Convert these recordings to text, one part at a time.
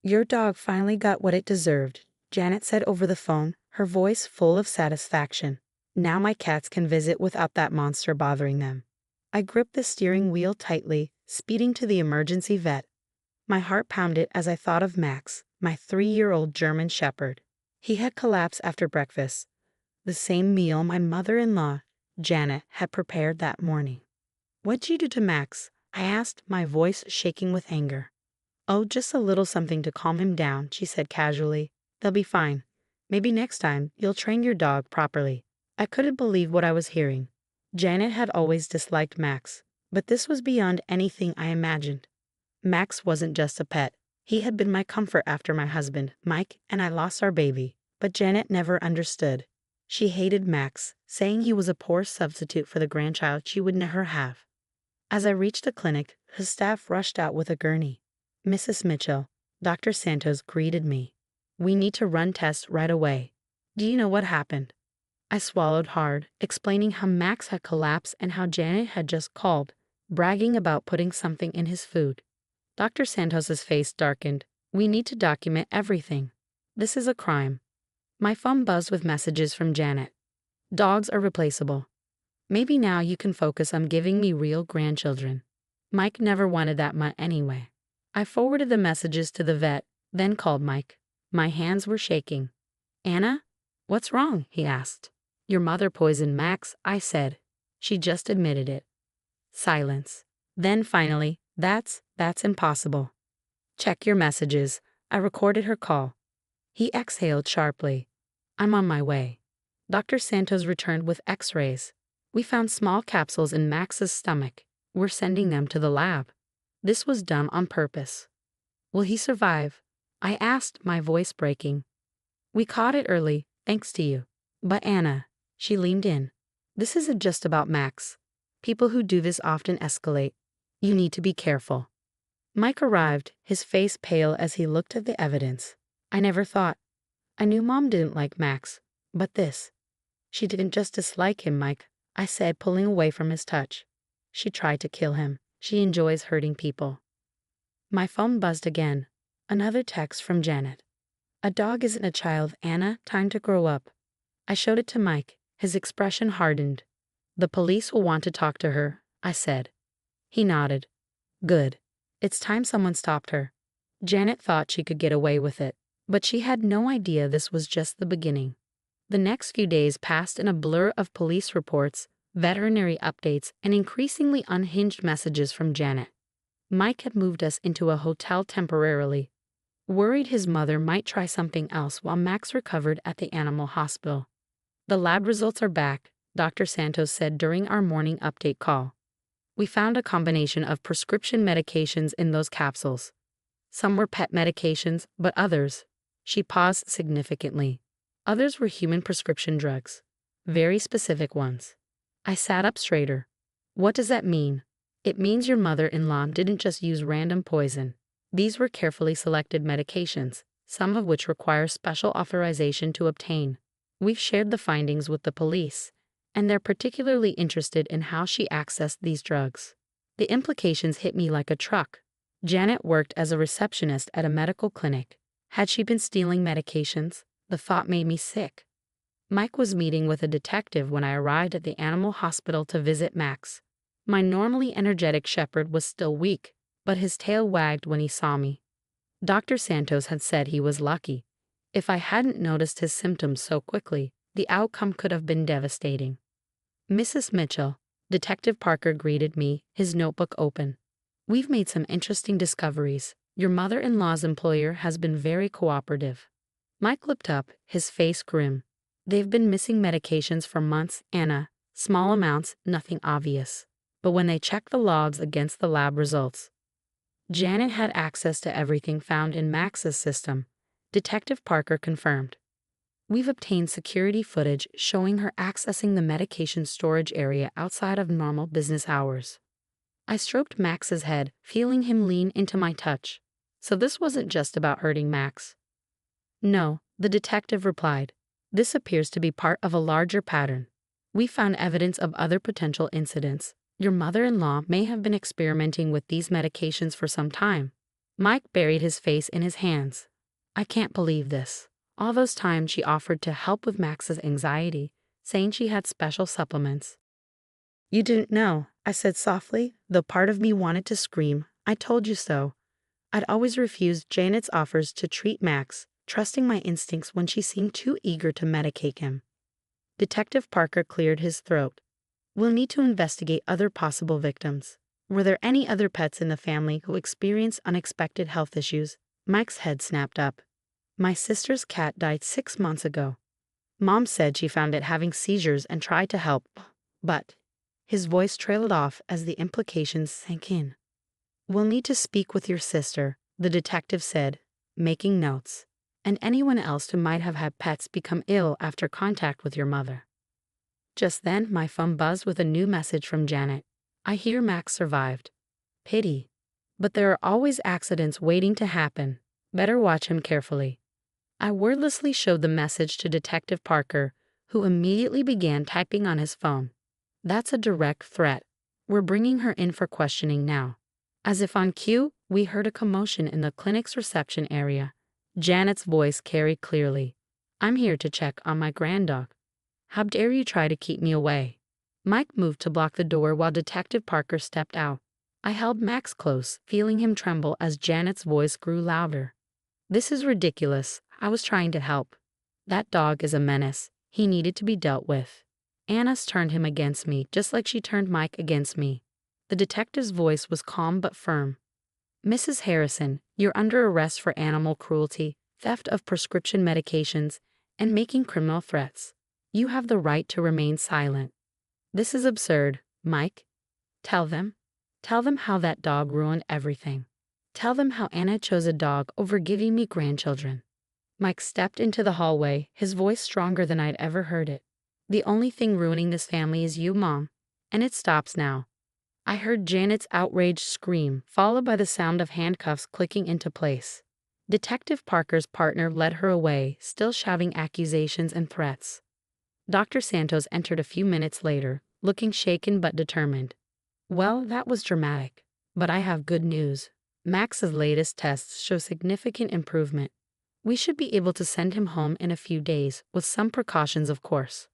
Your dog finally got what it deserved, Janet said over the phone, her voice full of satisfaction. Now my cats can visit without that monster bothering them. I gripped the steering wheel tightly, speeding to the emergency vet. My heart pounded as I thought of Max, my 3-year-old German Shepherd. He had collapsed after breakfast, the same meal my mother-in-law, Janet, had prepared that morning. "What'd you do to Max?" I asked, my voice shaking with anger. "Oh, just a little something to calm him down," she said casually. "They'll be fine. Maybe next time you'll train your dog properly." I couldn't believe what I was hearing. Janet had always disliked Max, but this was beyond anything I imagined. Max wasn't just a pet. He had been my comfort after my husband, Mike, and I lost our baby. But Janet never understood. She hated Max, saying he was a poor substitute for the grandchild she would never have. As I reached the clinic, the staff rushed out with a gurney. "Mrs. Mitchell," Dr. Santos greeted me. "We need to run tests right away. Do you know what happened?" I swallowed hard, explaining how Max had collapsed and how Janet had just called, bragging about putting something in his food. Dr. Santos's face darkened. "We need to document everything. This is a crime." My phone buzzed with messages from Janet. "Dogs are replaceable. Maybe now you can focus on giving me real grandchildren. Mike never wanted that mutt anyway." I forwarded the messages to the vet, then called Mike. My hands were shaking. "Anna? What's wrong?" he asked. "Your mother poisoned Max," I said. She just admitted it. Silence. Then finally, that's impossible." "Check your messages." I recorded her call. He exhaled sharply. "I'm on my way." Dr. Santos returned with x-rays. "We found small capsules in Max's stomach. We're sending them to the lab." This was done on purpose. "Will he survive?" I asked, my voice breaking. "We caught it early, thanks to you." "But Anna," she leaned in, "this isn't just about Max. People who do this often escalate. You need to be careful." Mike arrived, his face pale as he looked at the evidence. "I never thought. I knew Mom didn't like Max, but this." "She didn't just dislike him, Mike," I said, pulling away from his touch. "She tried to kill him. She enjoys hurting people." My phone buzzed again. Another text from Janet. "A dog isn't a child, Anna. Time to grow up." I showed it to Mike. His expression hardened. "The police will want to talk to her," I said. He nodded. "Good. It's time someone stopped her." Janet thought she could get away with it, but she had no idea this was just the beginning. The next few days passed in a blur of police reports, veterinary updates, and increasingly unhinged messages from Janet. Mike had moved us into a hotel temporarily, worried his mother might try something else while Max recovered at the animal hospital. "The lab results are back," Dr. Santos said during our morning update call. "We found a combination of prescription medications in those capsules. Some were pet medications, but others," she paused significantly, "others were human prescription drugs. Very specific ones." I sat up straighter. "What does that mean?" "It means your mother-in-law didn't just use random poison. These were carefully selected medications, some of which require special authorization to obtain. We've shared the findings with the police, and they're particularly interested in how she accessed these drugs." The implications hit me like a truck. Janet worked as a receptionist at a medical clinic. Had she been stealing medications? The thought made me sick. Mike was meeting with a detective when I arrived at the animal hospital to visit Max. My normally energetic shepherd was still weak, but his tail wagged when he saw me. Dr. Santos had said he was lucky. If I hadn't noticed his symptoms so quickly, the outcome could have been devastating. "Mrs. Mitchell," Detective Parker greeted me, his notebook open. "We've made some interesting discoveries. Your mother-in-law's employer has been very cooperative." Mike looked up, his face grim. "They've been missing medications for months, Anna. Small amounts, nothing obvious. But when they checked the logs against the lab results." Janet had access to everything found in Max's system, Detective Parker confirmed. "We've obtained security footage showing her accessing the medication storage area outside of normal business hours." I stroked Max's head, feeling him lean into my touch. "So this wasn't just about hurting Max?" "No," the detective replied. "This appears to be part of a larger pattern. We found evidence of other potential incidents. Your mother-in-law may have been experimenting with these medications for some time." Mike buried his face in his hands. I can't believe this. All those times she offered to help with Max's anxiety, saying she had special supplements. You didn't know, I said softly, though part of me wanted to scream. I told you so. I'd always refused Janet's offers to treat Max, trusting my instincts when she seemed too eager to medicate him. Detective Parker cleared his throat. We'll need to investigate other possible victims. Were there any other pets in the family who experienced unexpected health issues? Mike's head snapped up. My sister's cat died 6 months ago. Mom said she found it having seizures and tried to help, but his voice trailed off as the implications sank in. We'll need to speak with your sister, the detective said, making notes, and anyone else who might have had pets become ill after contact with your mother. Just then, my phone buzzed with a new message from Janet. I hear Max survived. Pity. But there are always accidents waiting to happen. Better watch him carefully. I wordlessly showed the message to Detective Parker, who immediately began typing on his phone. That's a direct threat. We're bringing her in for questioning now. As if on cue, we heard a commotion in the clinic's reception area. Janet's voice carried clearly. I'm here to check on my granddog. How dare you try to keep me away? Mike moved to block the door while Detective Parker stepped out. I held Max close, feeling him tremble as Janet's voice grew louder. This is ridiculous. I was trying to help. That dog is a menace. He needed to be dealt with. Anna's turned him against me, just like she turned Mike against me. The detective's voice was calm but firm. Mrs. Harrison, you're under arrest for animal cruelty, theft of prescription medications, and making criminal threats. You have the right to remain silent. This is absurd, Mike. Tell them. Tell them how that dog ruined everything. Tell them how Anna chose a dog over giving me grandchildren. Mike stepped into the hallway, his voice stronger than I'd ever heard it. The only thing ruining this family is you, Mom. And it stops now. I heard Janet's outraged scream, followed by the sound of handcuffs clicking into place. Detective Parker's partner led her away, still shouting accusations and threats. Dr. Santos entered a few minutes later, looking shaken but determined. Well, that was dramatic. But I have good news. Max's latest tests show significant improvement. We should be able to send him home in a few days, with some precautions, of course.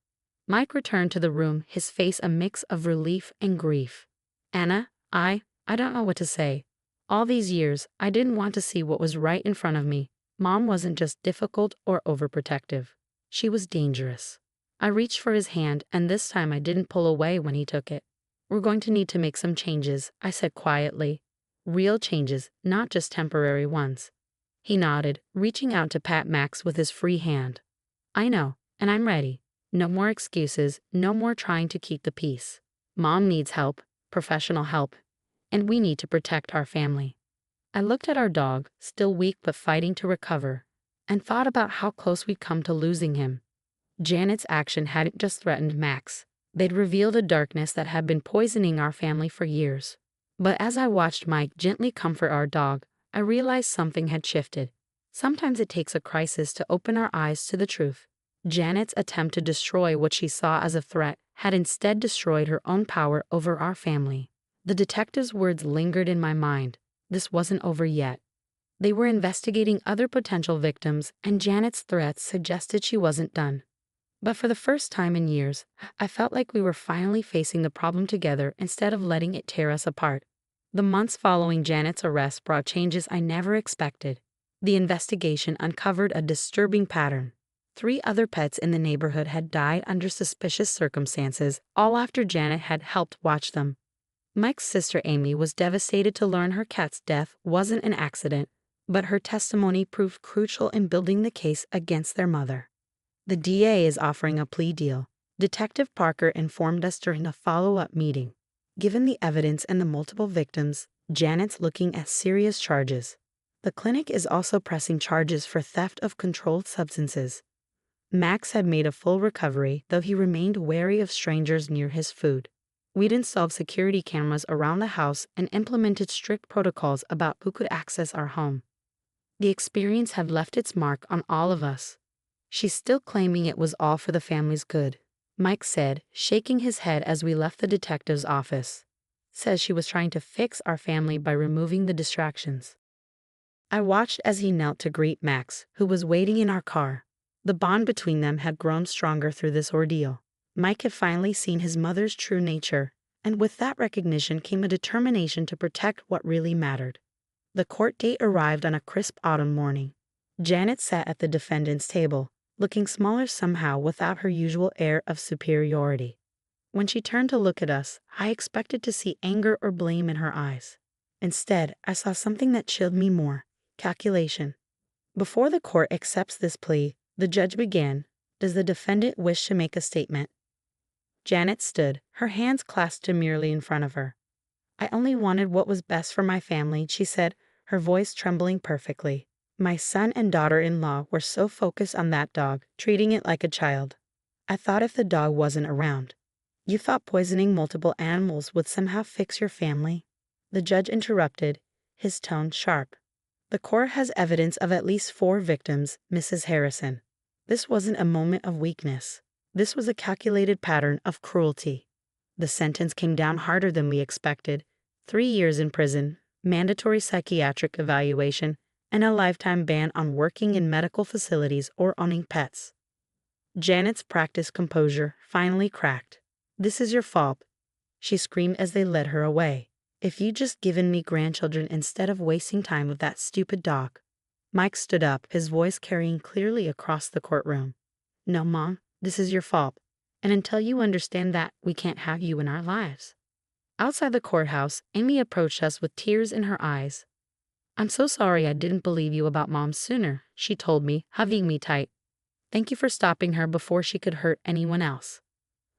Mike returned to the room, his face a mix of relief and grief. Anna, I don't know what to say. All these years, I didn't want to see what was right in front of me. Mom wasn't just difficult or overprotective. She was dangerous. I reached for his hand, and this time I didn't pull away when he took it. We're going to need to make some changes, I said quietly. Real changes, not just temporary ones. He nodded, reaching out to pat Max with his free hand. I know, and I'm ready. No more excuses, no more trying to keep the peace. Mom needs help, professional help, and we need to protect our family. I looked at our dog, still weak but fighting to recover, and thought about how close we'd come to losing him. Janet's action hadn't just threatened Max. They'd revealed a darkness that had been poisoning our family for years. But as I watched Mike gently comfort our dog, I realized something had shifted. Sometimes it takes a crisis to open our eyes to the truth. Janet's attempt to destroy what she saw as a threat had instead destroyed her own power over our family. The detective's words lingered in my mind. This wasn't over yet. They were investigating other potential victims, and Janet's threats suggested she wasn't done. But for the first time in years, I felt like we were finally facing the problem together instead of letting it tear us apart. The months following Janet's arrest brought changes I never expected. The investigation uncovered a disturbing pattern. 3 other pets in the neighborhood had died under suspicious circumstances, all after Janet had helped watch them. Mike's sister Amy was devastated to learn her cat's death wasn't an accident, but her testimony proved crucial in building the case against their mother. The DA is offering a plea deal, Detective Parker informed us during a follow-up meeting. Given the evidence and the multiple victims, Janet's looking at serious charges. The clinic is also pressing charges for theft of controlled substances. Max had made a full recovery, though he remained wary of strangers near his food. We'd installed security cameras around the house and implemented strict protocols about who could access our home. The experience had left its mark on all of us. She's still claiming it was all for the family's good, Mike said, shaking his head as we left the detective's office. Says she was trying to fix our family by removing the distractions. I watched as he knelt to greet Max, who was waiting in our car. The bond between them had grown stronger through this ordeal. Mike had finally seen his mother's true nature, and with that recognition came a determination to protect what really mattered. The court date arrived on a crisp autumn morning. Janet sat at the defendant's table, looking smaller somehow without her usual air of superiority. When she turned to look at us, I expected to see anger or blame in her eyes. Instead, I saw something that chilled me more: calculation. Before the court accepts this plea, the judge began. Does the defendant wish to make a statement? Janet stood, her hands clasped demurely in front of her. I only wanted what was best for my family, she said, her voice trembling perfectly. My son and daughter-in-law were so focused on that dog, treating it like a child. I thought if the dog wasn't around. You thought poisoning multiple animals would somehow fix your family? The judge interrupted, his tone sharp. The court has evidence of at least 4 victims, Mrs. Harrison. This wasn't a moment of weakness. This was a calculated pattern of cruelty. The sentence came down harder than we expected. 3 years in prison, mandatory psychiatric evaluation, and a lifetime ban on working in medical facilities or owning pets. Janet's practiced composure finally cracked. This is your fault, she screamed as they led her away. If you'd just given me grandchildren instead of wasting time with that stupid dog. Mike stood up, his voice carrying clearly across the courtroom. No, Mom, this is your fault. And until you understand that, we can't have you in our lives. Outside the courthouse, Amy approached us with tears in her eyes. I'm so sorry I didn't believe you about Mom sooner, she told me, hugging me tight. Thank you for stopping her before she could hurt anyone else.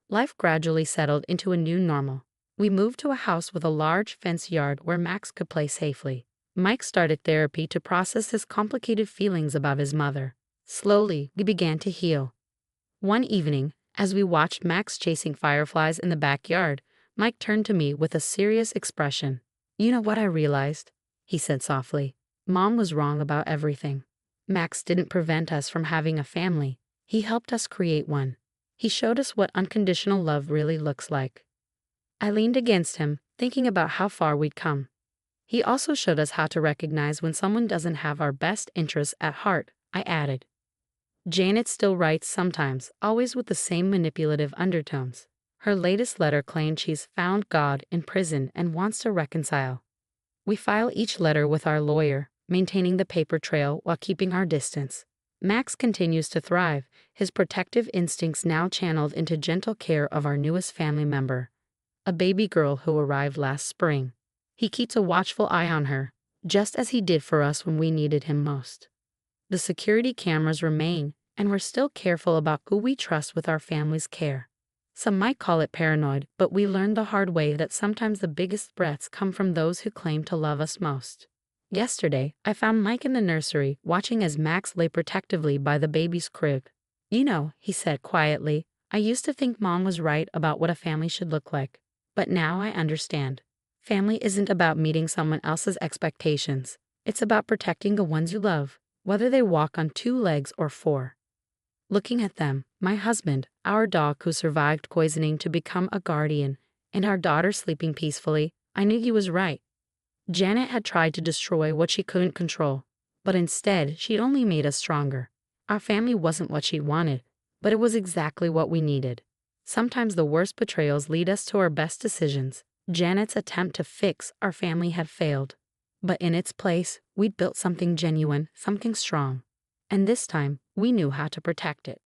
Life gradually settled into a new normal. We moved to a house with a large fenced yard where Max could play safely. Mike started therapy to process his complicated feelings about his mother. Slowly, we began to heal. One evening, as we watched Max chasing fireflies in the backyard, Mike turned to me with a serious expression. You know what I realized? He said softly. Mom was wrong about everything. Max didn't prevent us from having a family. He helped us create one. He showed us what unconditional love really looks like. I leaned against him, thinking about how far we'd come. He also showed us how to recognize when someone doesn't have our best interests at heart, I added. Janet still writes sometimes, always with the same manipulative undertones. Her latest letter claimed she's found God in prison and wants to reconcile. We file each letter with our lawyer, maintaining the paper trail while keeping our distance. Max continues to thrive, his protective instincts now channeled into gentle care of our newest family member, a baby girl who arrived last spring. He keeps a watchful eye on her, just as he did for us when we needed him most. The security cameras remain, and we're still careful about who we trust with our family's care. Some might call it paranoid, but we learned the hard way that sometimes the biggest threats come from those who claim to love us most. Yesterday, I found Mike in the nursery, watching as Max lay protectively by the baby's crib. You know, he said quietly, I used to think Mom was right about what a family should look like. But now I understand. Family isn't about meeting someone else's expectations. It's about protecting the ones you love, whether they walk on 2 legs or 4. Looking at them, my husband, our dog who survived poisoning to become a guardian, and our daughter sleeping peacefully, I knew he was right. Janet had tried to destroy what she couldn't control, but instead she'd only made us stronger. Our family wasn't what she wanted, but it was exactly what we needed. Sometimes the worst betrayals lead us to our best decisions. Janet's attempt to fix our family had failed, but in its place, we'd built something genuine, something strong. And this time, we knew how to protect it.